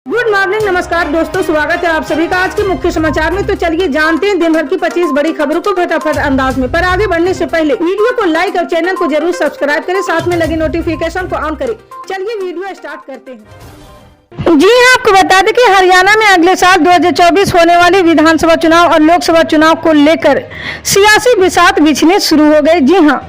Good morning, नमस्कार दोस्तों, स्वागत है आप सभी का आज के मुख्य समाचार में। तो चलिए जानते हैं दिन भर की 25 बड़ी खबरों को फटाफट अंदाज में। पर आगे बढ़ने से पहले वीडियो को लाइक और चैनल को जरूर सब्सक्राइब करें, साथ में लगे नोटिफिकेशन को ऑन करें। चलिए वीडियो स्टार्ट करते हैं। जी हाँ, आपको बता दें कि हरियाणा में अगले साल 2024 होने वाले विधानसभा चुनाव और लोकसभा चुनाव को लेकर सियासी बिसात बिछने शुरू हो गए। जी हाँ,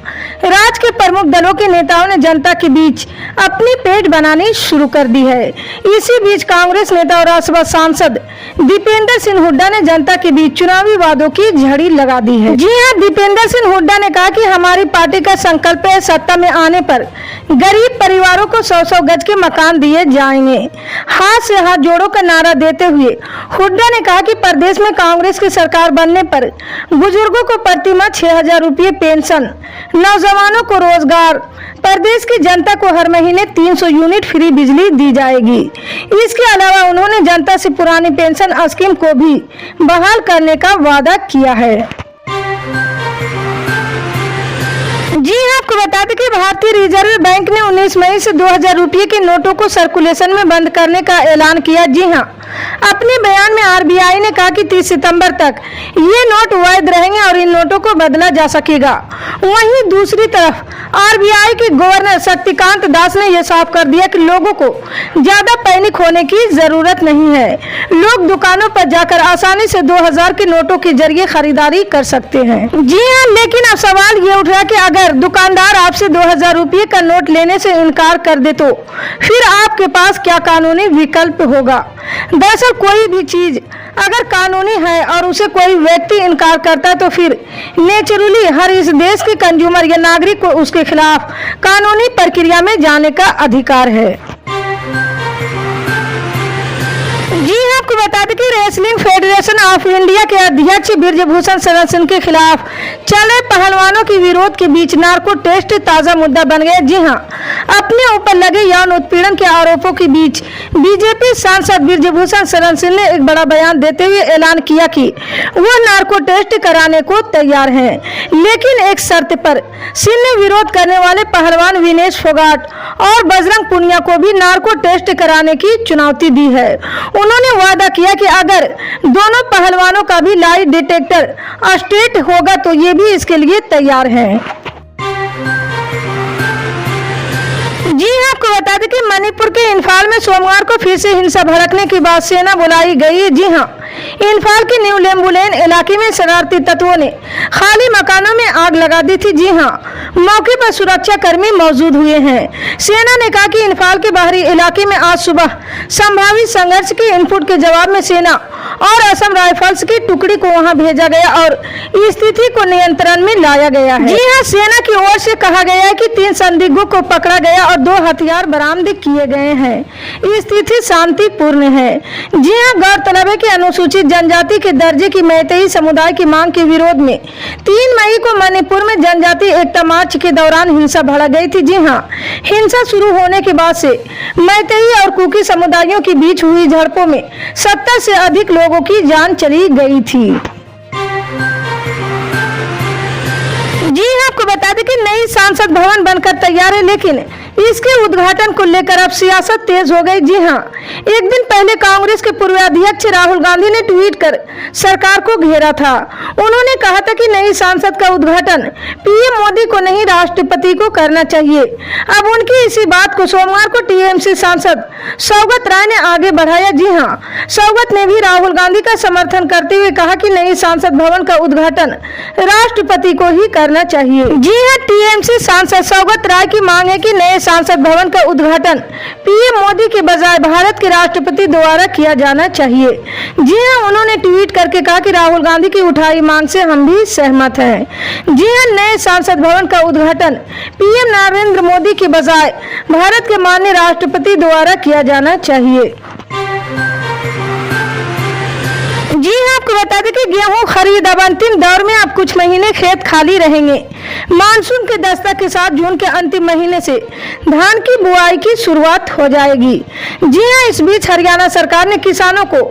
राज्य के प्रमुख दलों के नेताओं ने जनता के बीच अपनी पेठ बनानी शुरू कर दी है। इसी बीच कांग्रेस नेता और राज्यसभा सांसद दीपेंद्र सिंह हुड्डा ने जनता के बीच चुनावी वादों की झड़ी लगा दी है। जी हाँ, दीपेंद्र सिंह हुड्डा ने कहा कि हमारी पार्टी का संकल्प है, सत्ता में आने पर गरीब परिवारों को 100-100 गज के मकान दिए जाएंगे। हाथ से हाथ जोड़ो का नारा देते हुए हुड्डा ने कहा कि प्रदेश में कांग्रेस की सरकार बनने पर बुजुर्गों को प्रतिमाह 6,000 रुपये पेंशन, नौजवानों को रोजगार, प्रदेश की जनता को हर महीने 300 यूनिट फ्री बिजली दी जाएगी। इसके अलावा उन्होंने जनता से पुरानी पेंशन स्कीम को भी बहाल करने का वादा किया है। जी हाँ, आपको बता दें कि भारतीय रिजर्व बैंक ने 19 मई से 2,000 रुपये के नोटों को सर्कुलेशन में बंद करने का ऐलान किया। जी हाँ, अपने बयान में आरबीआई ने कहा कि 30 सितंबर तक ये नोट वैध रहेंगे और इन नोटों को बदला जा सकेगा। वहीं दूसरी तरफ आरबीआई के गवर्नर शक्तिकांत दास ने यह साफ कर दिया कि लोगों को ज्यादा पैनिक होने की जरूरत नहीं है। लोग दुकानों पर जाकर आसानी से 2,000 के नोटों के जरिए खरीदारी कर सकते हैं। जी हाँ, लेकिन अब सवाल ये उठ रहा है कि अगर दुकानदार आपसे 2,000 रुपये का नोट लेने से इनकार कर दे तो फिर आपके पास क्या कानूनी विकल्प होगा। दरअसल कोई भी चीज अगर कानूनी है और उसे कोई व्यक्ति इनकार करता है तो फिर नेचुरली हर इस देश के कंज्यूमर या नागरिक को उसके खिलाफ कानूनी प्रक्रिया में जाने का अधिकार है। जी हाँ, आपको बता दें कि रेसलिंग फेडरेशन ऑफ इंडिया के अध्यक्ष ब्रिजभूषण शरण सिंह के खिलाफ चले पहलवानों के विरोध के बीच नार्को टेस्ट ताजा मुद्दा बन गया। जी हाँ, अपने ऊपर लगे यौन उत्पीड़न के आरोपों के बीच बीजेपी सांसद ब्रिजभूषण शरण सिंह ने एक बड़ा बयान देते हुए ऐलान किया कि वो नार्को टेस्ट कराने को तैयार हैं, लेकिन एक शर्त पर। सिंह ने विरोध करने वाले पहलवान विनेश फोगाट और बजरंग पुनिया को भी नार्को टेस्ट कराने की चुनौती दी है। उन्होंने वादा किया कि अगर दोनों पहलवानों का भी लाई डिटेक्टर स्टेट होगा तो ये भी इसके लिए तैयार हैं। जी हाँ, आपको बता दें कि मणिपुर के इंफाल में सोमवार को फिर से हिंसा भड़कने के बाद सेना बुलाई गई है। जी हाँ, इंफाल के न्यू लेम्बुलेन इलाके में शरारती तत्वों ने खाली मकानों में आग लगा दी थी। जी हाँ, मौके पर सुरक्षा कर्मी मौजूद हुए हैं। सेना ने कहा कि इंफाल के बाहरी इलाके में आज सुबह संभावित संघर्ष के इनपुट के जवाब में सेना और असम राइफल्स की टुकड़ी को वहां भेजा गया और स्थिति को नियंत्रण में लाया गया है। जी हाँ, सेना की ओर से कहा गया है कि 3 संदिग्धों को पकड़ा गया और 2 हथियार बरामद किए गए हैं। स्थिति शांतिपूर्ण है। जी हाँ, गौरतलब है कि अनुसूचित जनजाति के दर्जे की मैतेई समुदाय की मांग के विरोध में 3 मई को मणिपुर में जनजाति एकता मार्च के दौरान हिंसा भड़क गई थी। जी हाँ, हिंसा शुरू होने के बाद से मैतेई और कुकी समुदायों के बीच हुई झड़पों में 70 से अधिक लोगों की जान चली गई थी। जी हाँ, आपको बता दें कि नई संसद भवन बनकर तैयार है, लेकिन इसके उद्घाटन को लेकर अब सियासत तेज हो गई। जी हाँ, एक दिन पहले कांग्रेस के पूर्व अध्यक्ष राहुल गांधी ने ट्वीट कर सरकार को घेरा था। उन्होंने कहा था कि नई संसद का उद्घाटन पीएम मोदी को नहीं, राष्ट्रपति को करना चाहिए। अब उनकी इसी बात को सोमवार को टीएमसी सांसद सौगत राय ने आगे बढ़ाया। जी हाँ, सौगत ने भी राहुल गांधी का समर्थन करते हुए कहा कि नई संसद भवन का उद्घाटन राष्ट्रपति को ही करना चाहिए। जी हाँ, टीएमसी सांसद सौगत राय की मांग है कि नए संसद भवन का उद्घाटन पीएम मोदी के बजाय भारत के राष्ट्रपति द्वारा किया जाना चाहिए। जी हाँ, उन्होंने ट्वीट करके कहा कि राहुल गांधी की उठाई मांग से हम भी सहमत हैं। जी हाँ, नए संसद भवन का उद्घाटन पीएम नरेंद्र मोदी के बजाय भारत के माननीय राष्ट्रपति द्वारा किया जाना चाहिए। जी हाँ, आपको बता दें कि गेहूं खरीद अब अंतिम दौर में अब कुछ महीने खेत खाली रहेंगे। मानसून के दस्तक के साथ जून के अंतिम महीने से धान की बुआई की शुरुआत हो जाएगी। जी हाँ, इस बीच हरियाणा सरकार ने किसानों को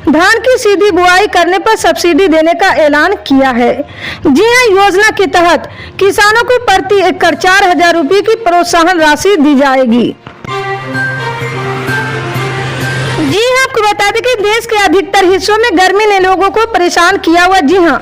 धान की सीधी बुआई करने पर सब्सिडी देने का ऐलान किया है। जी हाँ, योजना के तहत किसानों को प्रति एकड़ 4,000 रुपये की प्रोत्साहन राशि दी जाएगी। जी हाँ, आपको बता दें कि देश के अधिकतर हिस्सों में गर्मी ने लोगों को परेशान किया हुआ। जी हाँ,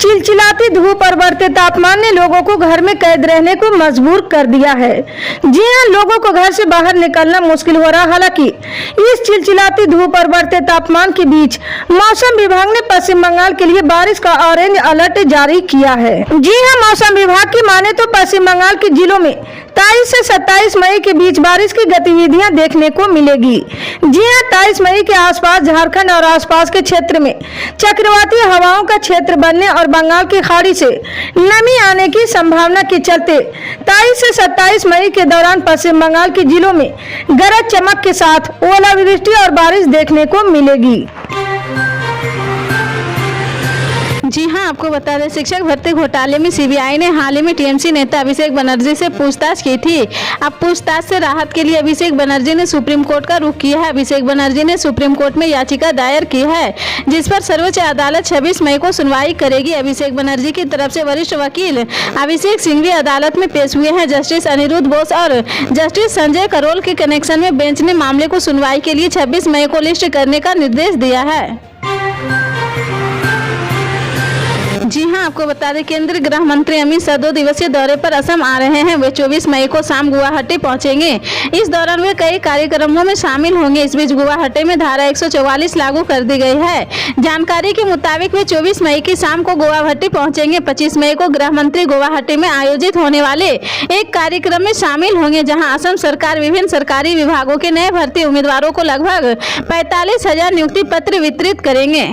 चिलचिलाती धूप और बढ़ते तापमान ने लोगों को घर में कैद रहने को मजबूर कर दिया है। जी हाँ, लोगों को घर से बाहर निकलना मुश्किल हो रहा। हालांकि इस चिलचिलाती धूप और बढ़ते तापमान के बीच मौसम विभाग ने पश्चिम बंगाल के लिए बारिश का ऑरेंज अलर्ट जारी किया है। जी हाँ, मौसम विभाग की माने तो पश्चिम बंगाल के जिलों में 23 से 27 मई के बीच बारिश की गतिविधियां देखने को मिलेगी। जी हाँ, 23 मई के आसपास झारखंड और आसपास के क्षेत्र में चक्रवाती हवाओं का क्षेत्र बनने और बंगाल की खाड़ी से नमी आने की संभावना के चलते 23 से 27 मई के दौरान पश्चिम बंगाल के जिलों में गरज चमक के साथ ओलावृष्टि और बारिश देखने को मिलेगी। जी हाँ, आपको बता दें शिक्षक भर्ती घोटाले में सीबीआई ने हाल ही में टीएमसी नेता अभिषेक बनर्जी से पूछताछ की थी। अब पूछताछ से राहत के लिए अभिषेक बनर्जी ने सुप्रीम कोर्ट का रुख किया है। अभिषेक बनर्जी ने सुप्रीम कोर्ट में याचिका दायर की है, जिस पर सर्वोच्च अदालत 26 मई को सुनवाई करेगी। अभिषेक बनर्जी की तरफ से वरिष्ठ वकील अभिषेक सिंघवी अदालत में पेश हुए हैं। जस्टिस अनिरुद्ध बोस और जस्टिस संजय करोल के कनेक्शन में बेंच ने मामले को सुनवाई के लिए 26 मई को लिस्ट करने का निर्देश दिया है। जी हाँ, आपको बता दें केंद्रीय गृह मंत्री अमित शाह 2 दिवसीय दौरे पर असम आ रहे हैं। वे 24 मई को शाम गुवाहाटी पहुंचेंगे। इस दौरान वे कई कार्यक्रमों में शामिल होंगे। इस बीच गुवाहाटी में धारा 144 लागू कर दी गई है। जानकारी के मुताबिक वे 24 मई की शाम को गुवाहाटी पहुंचेंगे। 25 मई को गृह मंत्री गुवाहाटी में आयोजित होने वाले एक कार्यक्रम में शामिल होंगे, जहाँ असम सरकार विभिन्न सरकारी विभागों के नए भर्ती उम्मीदवारों को लगभग 45,000 नियुक्ति पत्र वितरित करेंगे।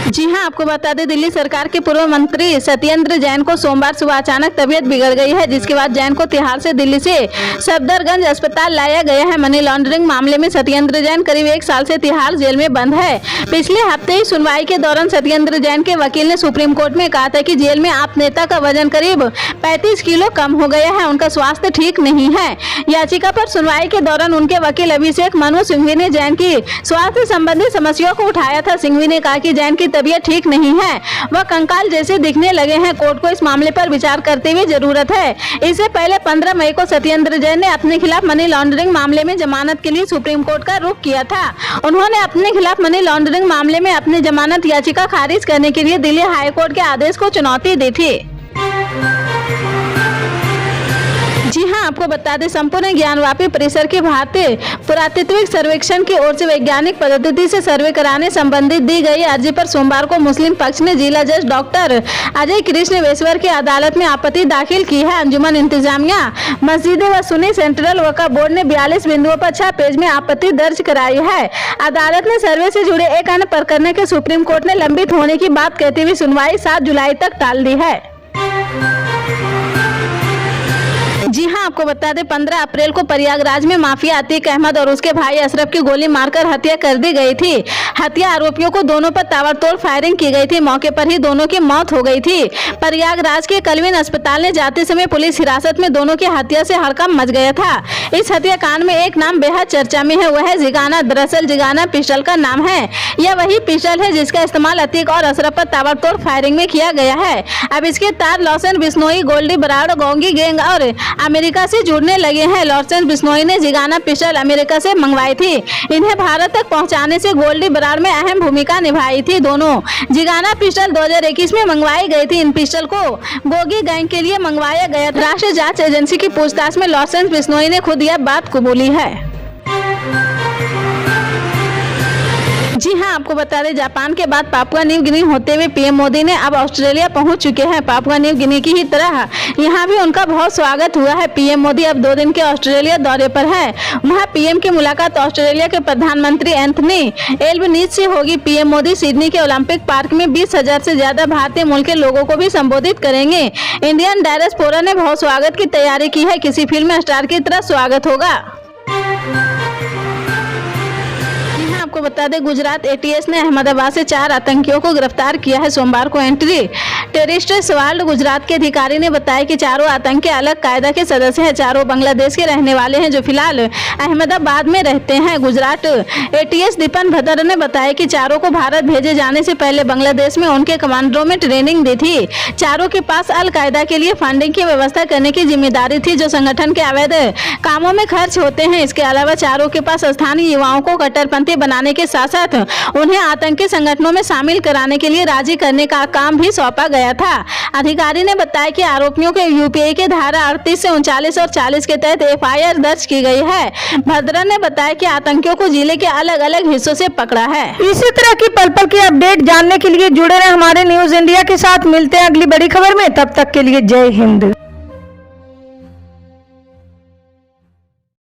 जी हाँ, आपको बता दें दिल्ली सरकार के पूर्व मंत्री सत्येंद्र जैन को सोमवार सुबह अचानक तबीयत बिगड़ गई है, जिसके बाद जैन को तिहाड़ से दिल्ली से सफदरगंज अस्पताल लाया गया है। मनी लॉन्ड्रिंग मामले में सत्येंद्र जैन करीब 1 साल से तिहाड़ जेल में बंद है। पिछले हफ्ते ही सुनवाई के दौरान सत्येंद्र जैन के वकील ने सुप्रीम कोर्ट में कहा था कि जेल में आप नेता का वजन करीब 35 किलो कम हो गया है, उनका स्वास्थ्य ठीक नहीं है। याचिका पर सुनवाई के दौरान उनके वकील अभिषेक मनु सिंघवी ने जैन की स्वास्थ्य संबंधी समस्याओं को उठाया था। सिंघवी ने कहा कि जैन की तबीयत ठीक नहीं है, वह कंकाल जैसे दिखने लगे हैं। कोर्ट को इस मामले पर विचार करते हुए जरूरत है। इससे पहले 15 मई को सत्येंद्र जैन ने अपने खिलाफ मनी लॉन्ड्रिंग मामले में जमानत के लिए सुप्रीम कोर्ट का रुख किया था। उन्होंने अपने खिलाफ मनी लॉन्ड्रिंग मामले में अपनी जमानत याचिका खारिज करने के लिए दिल्ली हाई कोर्ट के आदेश को चुनौती दी थी। जी हाँ, आपको बता दें संपूर्ण ज्ञानवापी परिसर के भारतीय पुरातत्विक सर्वेक्षण की ओर से वैज्ञानिक पद्धति से सर्वे कराने संबंधित दी गई अर्जी पर सोमवार को मुस्लिम पक्ष ने जिला जज डॉक्टर अजय कृष्ण वेश्वर की अदालत में आपत्ति दाखिल की है। अंजुमन इंतजामिया मस्जिदें व सुन्नी सेंट्रल वक्फ बोर्ड ने 42 बिंदुओं पर 6 पेज में आपत्ति दर्ज कराई है। अदालत ने सर्वे से जुड़े एक अन्य प्रकरण के सुप्रीम कोर्ट ने लंबित होने की बात कहते हुए सुनवाई 7 जुलाई तक टाल दी है। जी हाँ, आपको बता दें 15 अप्रैल को प्रयागराज में माफिया अतीक अहमद और उसके भाई अशरफ की गोली मारकर हत्या कर दी गई थी। हत्या आरोपियों को दोनों पर ताबड़तोड़ फायरिंग की गई थी। मौके पर ही दोनों की मौत हो गई थी। प्रयागराज के कलविन अस्पताल ने जाते समय पुलिस हिरासत में दोनों की हत्या से हड़कंप मच गया था। इस हत्याकांड में एक नाम बेहद चर्चा में है, वह है जिगाना। दरअसल जिगाना पिस्टल का नाम है। यह वही पिस्टल है जिसका इस्तेमाल अतीक और अशरफ पर ताबड़तोड़ फायरिंग में किया गया है। अब इसके तार लॉसन बिश्नोई, गोल्डी बराड़, गोंगी गैंग और अमेरिका से जुड़ने लगे हैं। लॉरेंस बिश्नोई ने जिगाना पिस्टल अमेरिका से मंगवाई थी। इन्हें भारत तक पहुंचाने से गोल्डी बराड़ में अहम भूमिका निभाई थी। दोनों जिगाना पिस्टल 2021 में मंगवाई गई थी। इन पिस्टल को गोगी गैंग के लिए मंगवाया गया। राष्ट्रीय जांच एजेंसी की पूछताछ में लॉरेंस बिश्नोई ने खुद यह बात कबूली है। जी हाँ, आपको बता दें जापान के बाद पापुआ न्यू गिनी होते हुए पीएम मोदी ने अब ऑस्ट्रेलिया पहुंच चुके हैं। पापुआ न्यू गिनी की ही तरह यहाँ भी उनका बहुत स्वागत हुआ है। पीएम मोदी अब 2 दिन के ऑस्ट्रेलिया दौरे पर है। वहाँ पीएम की मुलाकात ऑस्ट्रेलिया के प्रधानमंत्री एंथनी एल्बनीज से होगी। पीएम मोदी सिडनी के ओलंपिक पार्क में 20,000 से ज्यादा भारतीय मूल के लोगों को भी संबोधित करेंगे। इंडियन डायस्पोरा ने बहुत स्वागत की तैयारी की है। किसी फिल्म स्टार की तरह स्वागत होगा। आपको आपको बता दें गुजरात एटीएस ने अहमदाबाद से 4 आतंकियों को गिरफ्तार किया है। सोमवार को एंटी टेररिस्ट वार्ड गुजरात के अधिकारी ने बताया कि चारों आतंकी अलग कायदा के सदस्य हैं। चारों बांग्लादेश के रहने वाले हैं जो फिलहाल अहमदाबाद में रहते हैं। गुजरात एटीएस दीपन भद्र ने बताया कि चारों को भारत भेजे जाने से पहले बांग्लादेश में उनके कमांडरों में ट्रेनिंग दी थी। चारों के पास अल कायदा के लिए फंडिंग की व्यवस्था करने की जिम्मेदारी थी जो संगठन के अवैध कामों में खर्च होते हैं। इसके अलावा चारों के पास स्थानीय युवाओं को कट्टरपंथी बनाने के साथ साथ उन्हें आतंकी संगठनों में शामिल कराने के लिए राजी करने का काम भी सौंपा गया था। अधिकारी ने बताया कि आरोपियों के यूपीए के धारा 38 से 39 और 40 के तहत एफआईआर दर्ज की गई है। भद्रा ने बताया कि आतंकियों को जिले के अलग अलग हिस्सों से पकड़ा है। इसी तरह की पल पल की अपडेट जानने के लिए जुड़े रहे हमारे न्यूज इंडिया के साथ। मिलते हैं अगली बड़ी खबर में, तब तक के लिए जय हिंद।